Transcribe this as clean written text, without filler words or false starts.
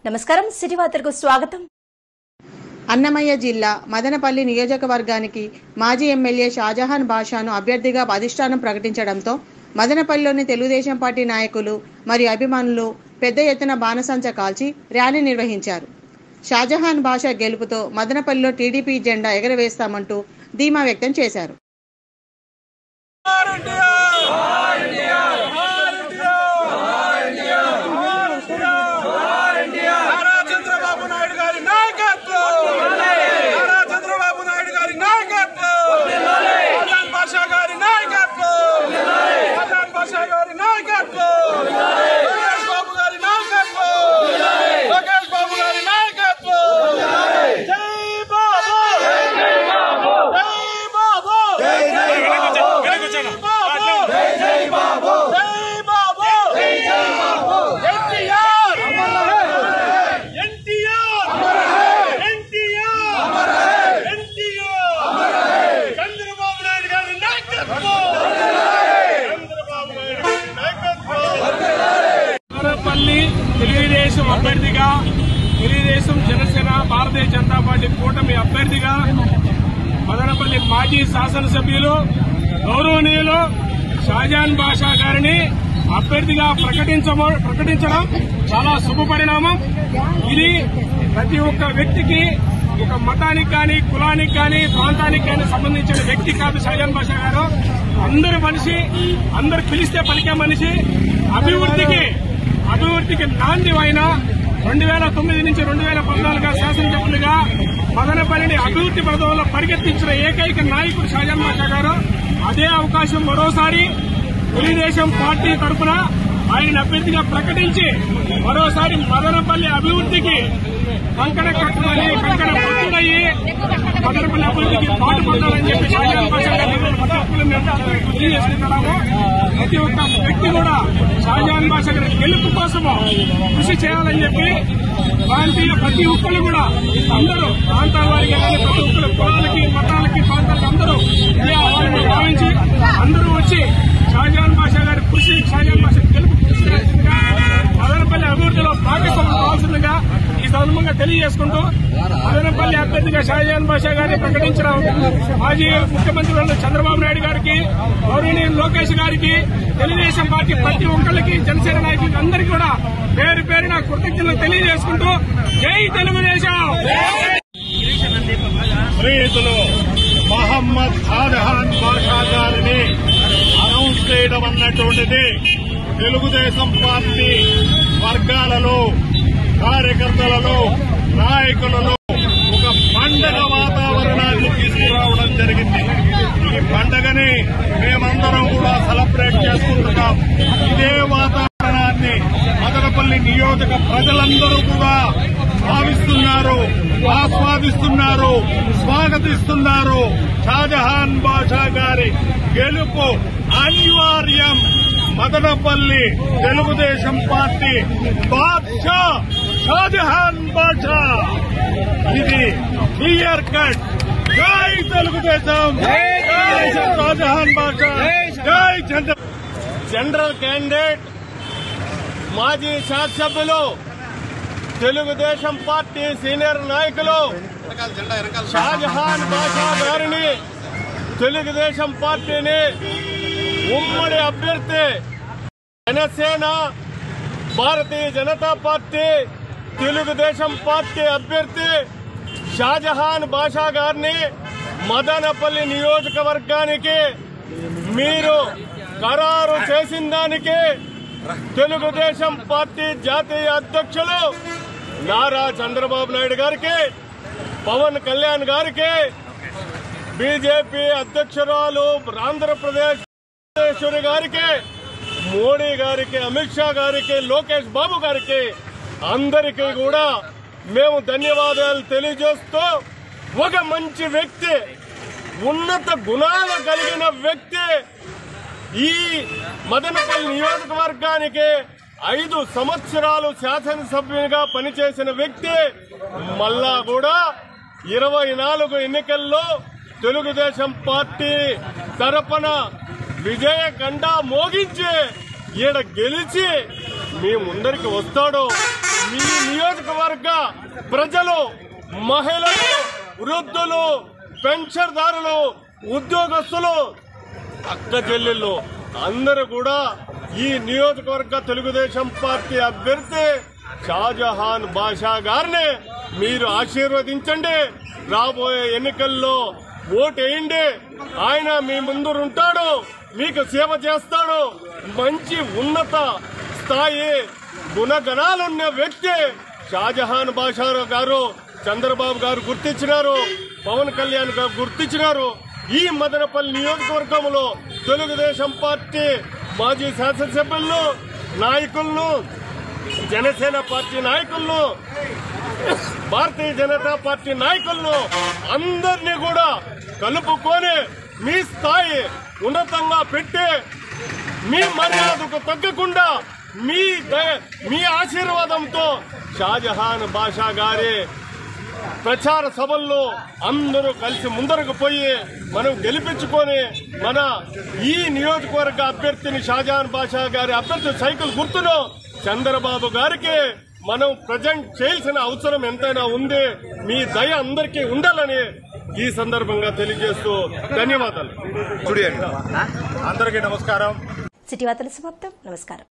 నమస్కారం, సిటీ వార్తలకు స్వాగతం. అన్నమయ్య జిల్లా మదనపల్లి నియోజకవర్గానికి మాజీ ఎమ్మెల్యే షాజహాన్ బాషాను అభ్యర్థిగా అధిష్టానం ప్రకటించడంతో మదనపల్లిలోని తెలుగుదేశం పార్టీ నాయకులు మరియు అభిమానులు పెద్ద ఎత్తున బాణసంచ కాల్చి ర్యాలీ నిర్వహించారు. షాజహాన్ బాషా గెలుపుతో మదనపల్లిలో టీడీపీ జెండా ఎగరవేస్తామంటూ ధీమా వ్యక్తం చేశారు. తెలుగుదేశం అభ్యర్థిగా, తెలుగుదేశం జనసేన భారతీయ జనతా పార్టీ కూటమి అభ్యర్థిగా మదనపల్లి మాజీ శాసనసభ్యులు గౌరవనీయులు షాజహాన్ బాషా గారిని అభ్యర్థిగా ప్రకటించడం చాలా శుభపరిణామం. ఇది ప్రతి ఒక్క వ్యక్తికి, ఒక మతానికి కానీ, కులానికి కానీ, ప్రాంతానికి కానీ సంబంధించిన వ్యక్తి కాదు షాజహాన్ బాషా గారు. అందరు మనిషి, అందరు పిలిస్తే పలికే మనిషి. అభివృద్ధికి నాంది అయిన 2009 నుంచి 2014 శాసనసభ్యులుగా మదనపల్లిని అభివృద్ది పథంలో పరిగెత్తించిన ఏకైక నాయకుడు షాజహాన్ బాషా గారు. అదే అవకాశం మరోసారి తెలుగుదేశం పార్టీ తరఫున ఆయన అభ్యర్థిగా ప్రకటించి మరోసారి మదనపల్లి అభివృద్ధికి కంకణ కట్టుకుని పట్టుడయ్యి మదనపల్లి అభివృద్ధికి పాటుపడాలని చెప్పి షాజహాన్ బాషా గారు తెలియజేస్తున్నాము. ప్రతి ఒక్క వ్యక్తి కూడా షాజహాన్ బాషా గారి గెలుపు కోసము కృషి చేయాలని చెప్పి ప్రతి ఒక్కరు కూడా అందరూ ప్రాంతాల వారిగా ప్రతి ఒక్కరు కులాలకి, మతాలకి, ప్రాంతాలకి అందరూ భావించి అందరూ వచ్చి షాజహాన్ బాషా గారి కృషి, షాజహాన్ బాషా గెలుపు కృషి చేస్తుండగా మదనపల్లి అభివృద్ధిలో భాగస్వామ్యం కావాల్సిందిగా ఈ సందర్భంగా తెలియజేసుకుంటూ మదనపల్లి అభ్యర్థిగా షాజహాన్ బాషా గారిని ప్రకటించిన మాజీ ముఖ్యమంత్రి చంద్రబాబు నాయుడు గారికి, గౌరవనీయులు లోకేష్ గారికి, తెలుగుదేశం పార్టీ ప్రతి ఒక్కరికి, జనసేన నాయకులకి అందరికీ కూడా పేరు పేరున కృతజ్ఞతలు తెలియజేసుకుంటూ జై తెలుగుదేశం. ప్రియతులు మహమ్మద్ షాజహాన్ బాషా గారిని అనౌన్స్ చేయడం అన్నటువంటిది తెలుగుదేశం పార్టీ వర్గాలలో, కార్యకర్తలలో, నాయకులలో ఒక పండగ వాతావరణాన్ని తీసుకురావడం జరిగింది. ఈ పండగని మేమందరం కూడా సెలబ్రేట్ చేసుకుంటున్నాం. ఇదే వాతావరణాన్ని మదనపల్లి నియోజక ప్రజలందరూ కూడా భావిస్తున్నారు, ఆస్వాదిస్తున్నారు, స్వాగతిస్తున్నారు. షాజహాన్ బాషా గారి గెలుపు అనివార్యం. మదనపల్లి తెలుగుదేశం పార్టీ బాద్షా షాజహాన్ బాషా. ఇది క్లియర్ కట్. జై తెలుగుదేశం, జై షాజహాన్ బాషా, జై జనరల్ క్యాండిడేట్ మాజీ శాసనసభ్యులు, తెలుగుదేశం పార్టీ సీనియర్ నాయకులు షాజహాన్ బాషా గారిని తెలుగుదేశం పార్టీని ఉమ్మడి అభ్యర్థి, జనసేన, భారతీయ జనతా పార్టీ, తెలుగుదేశం పార్టీ అభ్యర్థి షాజహాన్ బాషా గారిని మదనపల్లి నియోజకవర్గానికి మీరు ఖరారు చేసిన దానికి తెలుగుదేశం పార్టీ జాతీయ అధ్యక్షులు నారా చంద్రబాబు నాయుడు గారికి, పవన్ కళ్యాణ్ గారికి, బీజేపీ అధ్యక్షురాలు ఆంధ్రప్రదేశ్ గారికి, మోడీ గారికి, అమిత్ షా గారికి, లోకేష్ బాబు గారికి అందరికీ కూడా మేము ధన్యవాదాలు తెలియజేస్తూ, ఒక మంచి వ్యక్తి, ఉన్నత గుణాలు కలిగిన వ్యక్తి, ఈ మదనపల్లి నియోజకవర్గానికి 5 సంవత్సరాలు శాసనసభ్యునిగా పనిచేసిన వ్యక్తి, మళ్ళా కూడా 24 ఎన్నికల్లో తెలుగుదేశం పార్టీ తరపున విజయ గండా మోగించి ఈడ గెలిచి మీ ముందరికి వస్తాడు. మీ నియోజకవర్గ ప్రజలు, మహిళలు, వృద్ధులు, పెన్షన్దారులు, ఉద్యోగస్తులు, అక్క చెల్లెళ్ళు అందరూ కూడా ఈ నియోజకవర్గ తెలుగుదేశం పార్టీ అభ్యర్థి షాజహాన్ బాషా గారిని మీరు ఆశీర్వదించండి. రాబోయే ఎన్నికల్లో ఓటేయండి. ఆయన మీ ముందుంటాడు, మీకు సేవ చేస్తాడు. మంచి ఉన్నత స్థాయి గుణగణాలున్న వ్యక్తి షాజహాన్ బాషా గారు. చంద్రబాబు గారు గుర్తించినారు, పవన్ కళ్యాణ్ గారు గుర్తించినారు. ఈ మదనపల్లి నియోజకవర్గంలో తెలుగుదేశం పార్టీ మాజీ శాసనసభ్యులను, నాయకులను, జనసేన పార్టీ నాయకులను, భారతీయ జనతా పార్టీ నాయకులను అందరినీ కూడా కలుపుకొని మీ స్థాయి ఉన్నతంగా పెట్టి మీ మర్యాదకు తగ్గకుండా మీ ఆశీర్వాదంతో షాజహాన్ బాషా గారి ప్రచార సభల్లో అందరూ కలిసి ముందరకు పోయి మనం గెలిపించుకొని మన ఈ నియోజకవర్గ అభ్యర్థిని షాజహాన్ బాషా గారి అభ్యర్థి సైకిల్ గుర్తును చంద్రబాబు గారికి మనం ప్రజెంట్ చేయాల్సిన అవసరం ఎంతైనా ఉంది. మీ దయ అందరికీ ఉండాలని ఈ సందర్భంగా తెలియజేస్తూ ధన్యవాదాలు. అందరికీ నమస్కారం. సిటీ వార్తలు సమాప్తం. నమస్కారం.